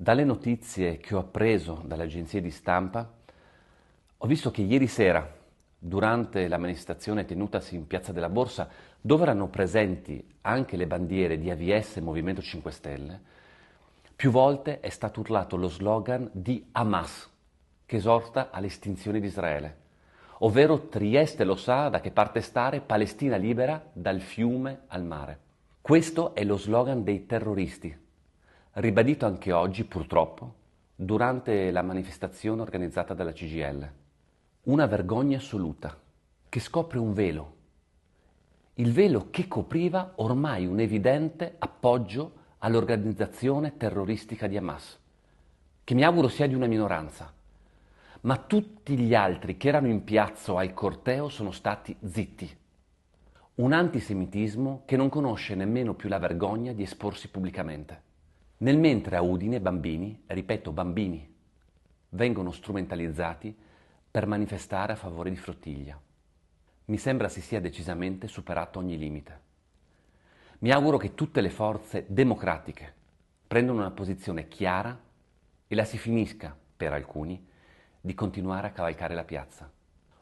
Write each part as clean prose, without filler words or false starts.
Dalle notizie che ho appreso dalle agenzie di stampa, ho visto che ieri sera, durante la manifestazione tenutasi in Piazza della Borsa, dove erano presenti anche le bandiere di AVS e Movimento 5 Stelle, più volte è stato urlato lo slogan di Hamas, che esorta all'estinzione di Israele, ovvero Trieste lo sa da che parte stare, Palestina libera dal fiume al mare. Questo è lo slogan dei terroristi, ribadito anche oggi, purtroppo, durante la manifestazione organizzata dalla CGIL. Una vergogna assoluta, che scopre un velo. Il velo che copriva ormai un evidente appoggio all'organizzazione terroristica di Hamas, che mi auguro sia di una minoranza. Ma tutti gli altri che erano in piazza o al corteo sono stati zitti. Un antisemitismo che non conosce nemmeno più la vergogna di esporsi pubblicamente. Nel mentre a Udine bambini, ripeto bambini, vengono strumentalizzati per manifestare a favore di Flottiglia. Mi sembra si sia decisamente superato ogni limite. Mi auguro che tutte le forze democratiche prendano una posizione chiara e la si finisca, per alcuni, di continuare a cavalcare la piazza.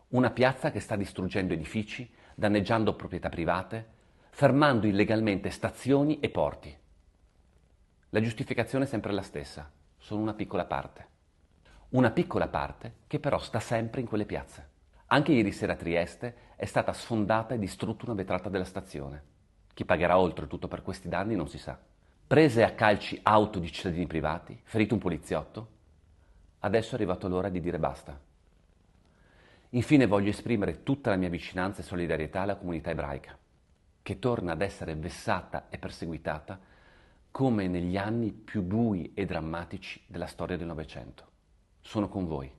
Una piazza che sta distruggendo edifici, danneggiando proprietà private, fermando illegalmente stazioni e porti. La giustificazione è sempre la stessa, sono una piccola parte. Una piccola parte che però sta sempre in quelle piazze. Anche ieri sera a Trieste è stata sfondata e distrutta una vetrata della stazione. Chi pagherà oltretutto per questi danni non si sa. Prese a calci auto di cittadini privati, ferito un poliziotto. Adesso è arrivato l'ora di dire basta. Infine voglio esprimere tutta la mia vicinanza e solidarietà alla comunità ebraica, che torna ad essere vessata e perseguitata come negli anni più bui e drammatici della storia del Novecento. Sono con voi.